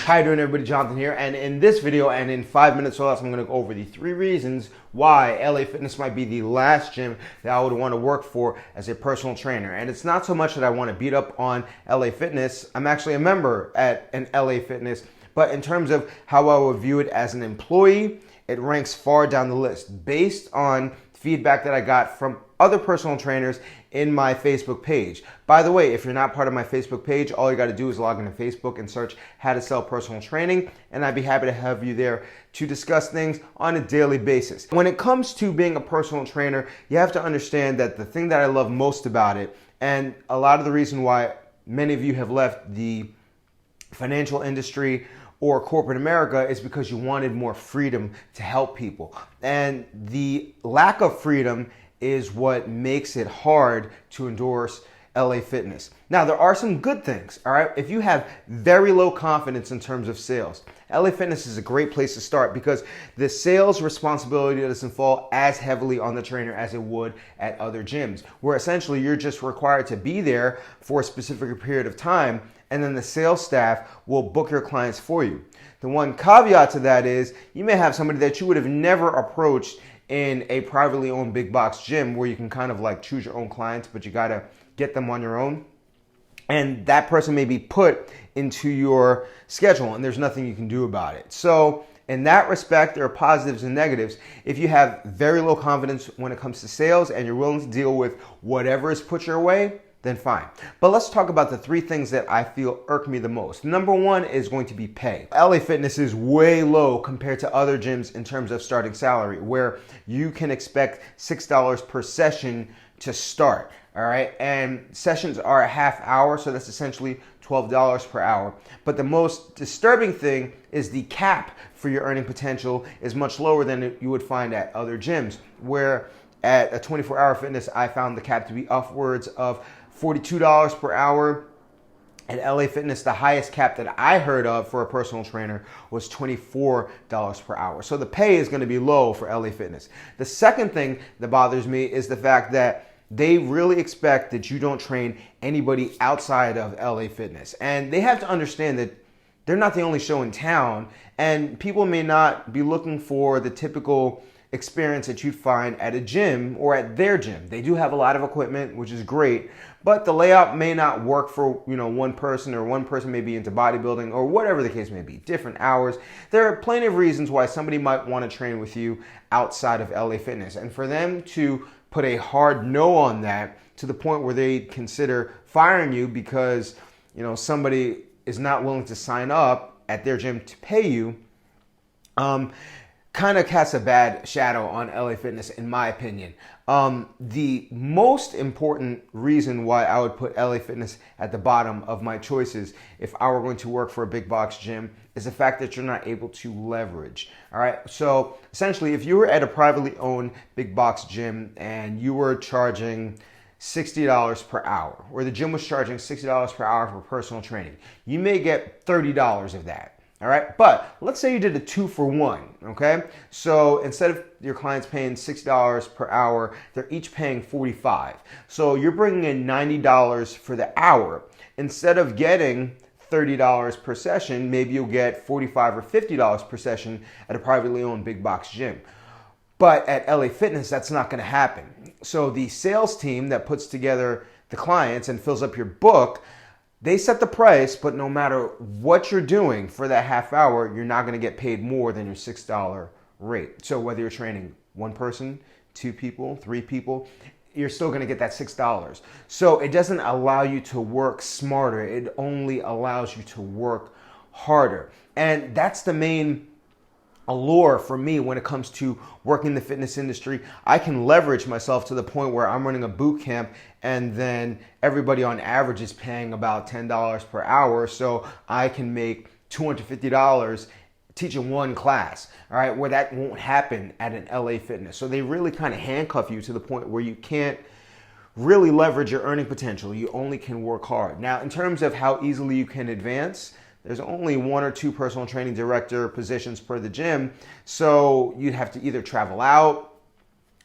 How you doing, everybody? Jonathan here, and in this video and in 5 minutes or less, I'm going to go over the 3 reasons why LA Fitness might be the last gym that I would want to work for as a personal trainer. And it's not so much that I want to beat up on LA Fitness. I'm actually a member at an LA Fitness, but in terms of how I would view it as an employee, it ranks far down the list based on feedback that I got from other personal trainers in my Facebook page. By the way, if you're not part of my Facebook page, all you got to do is log into Facebook and search How to Sell Personal Training, and I'd be happy to have you there to discuss things on a daily basis. When it comes to being a personal trainer, you have to understand that the thing that I love most about it, and a lot of the reason why many of you have left the financial industry or corporate America, is because you wanted more freedom to help people. And the lack of freedom is what makes it hard to endorse LA Fitness. Now, there are some good things, all right? If you have very low confidence in terms of sales, LA Fitness is a great place to start because the sales responsibility doesn't fall as heavily on the trainer as it would at other gyms, where essentially you're just required to be there for a specific period of time, and then the sales staff will book your clients for you. The one caveat to that is you may have somebody that you would have never approached in a privately owned big box gym where you can kind of like choose your own clients, but you got to get them on your own. And that person may be put into your schedule and there's nothing you can do about it. So in that respect, there are positives and negatives. If you have very low confidence when it comes to sales and you're willing to deal with whatever is put your way, then fine. But let's talk about the 3 things that I feel irk me the most. Number 1 is going to be pay. LA Fitness is way low compared to other gyms in terms of starting salary, where you can expect $6 per session to start. All right, and sessions are a half hour, so that's essentially $12 per hour. But the most disturbing thing is the cap for your earning potential is much lower than you would find at other gyms, where at a 24-hour fitness, I found the cap to be upwards of $42 per hour. At LA Fitness, the highest cap that I heard of for a personal trainer was $24 per hour. So the pay is going to be low for LA Fitness. The second thing that bothers me is the fact that they really expect that you don't train anybody outside of LA Fitness. And they have to understand that they're not the only show in town, and people may not be looking for the typical experience that you'd find at a gym or at their gym. They do have a lot of equipment, which is great, but the layout may not work for, one person, or one person may be into bodybuilding or whatever the case may be, different hours. There are plenty of reasons why somebody might want to train with you outside of LA Fitness. And for them to put a hard no on that to the point where they consider firing you because, somebody is not willing to sign up at their gym to pay you, kind of casts a bad shadow on LA Fitness, in my opinion. The most important reason why I would put LA Fitness at the bottom of my choices if I were going to work for a big box gym is the fact that you're not able to leverage. All right. So essentially, if you were at a privately owned big box gym and you were charging $60 per hour, or the gym was charging $60 per hour for personal training, you may get $30 of that. All right, but let's say you did a 2-for-1, okay? So instead of your clients paying $60 per hour, they're each paying $45. So you're bringing in $90 for the hour. Instead of getting $30 per session, maybe you'll get $45 or $50 per session at a privately owned big box gym. But at LA Fitness, that's not going to happen. So the sales team that puts together the clients and fills up your book, they set the price, but no matter what you're doing for that half hour, you're not going to get paid more than your $6 rate. So whether you're training 1 person, 2 people, 3 people, you're still going to get that $6. So it doesn't allow you to work smarter. It only allows you to work harder. And that's the main allure for me when it comes to working in the fitness industry. I can leverage myself to the point where I'm running a boot camp and then everybody on average is paying about $10 per hour. So I can make $250 teaching 1 class, all right, where that won't happen at an LA Fitness. So they really kind of handcuff you to the point where you can't really leverage your earning potential. You only can work hard. Now, in terms of how easily you can advance, there's only 1 or 2 personal training director positions per the gym. So you'd have to either travel out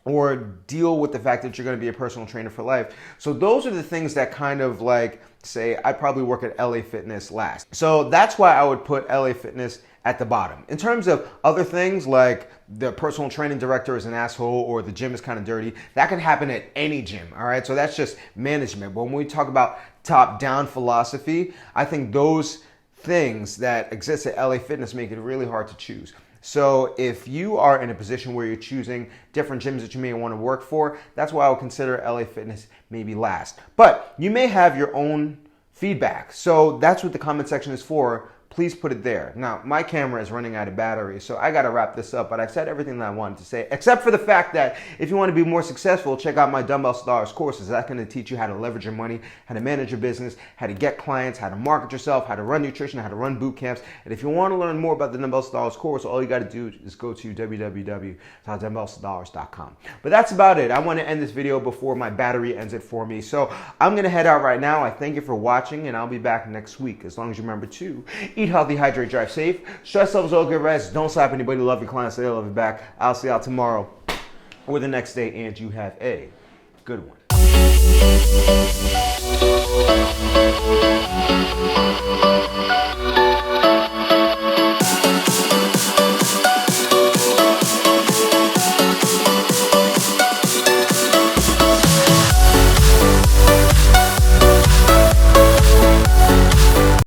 or deal with the fact that you're going to be a personal trainer for life. So those are the things that kind of like say I'd probably work at LA Fitness last. So that's why I would put LA Fitness at the bottom. In terms of other things like the personal training director is an asshole or the gym is kind of dirty, that can happen at any gym, all right? So that's just management. But when we talk about top-down philosophy, I think those things that exist at LA Fitness make it really hard to choose. So if you are in a position where you're choosing different gyms that you may want to work for, that's why I would consider LA Fitness maybe last. But you may have your own feedback. So that's what the comment section is for. Please put it there. Now, my camera is running out of battery, so I got to wrap this up, but I've said everything that I wanted to say, except for the fact that if you want to be more successful, check out my Dumbbell Stars courses. That's going to teach you how to leverage your money, how to manage your business, how to get clients, how to market yourself, how to run nutrition, how to run boot camps. And if you want to learn more about the Dumbbell Stars course, all you got to do is go to www.dumbbellstars.com. But that's about it. I want to end this video before my battery ends it for me. So I'm going to head out right now. I thank you for watching, and I'll be back next week. As long as you remember to eat healthy, hydrate, drive safe. Stress levels all good rest. Don't slap anybody. Love your clients. They love you back. I'll see y'all tomorrow or the next day, and you have a good one.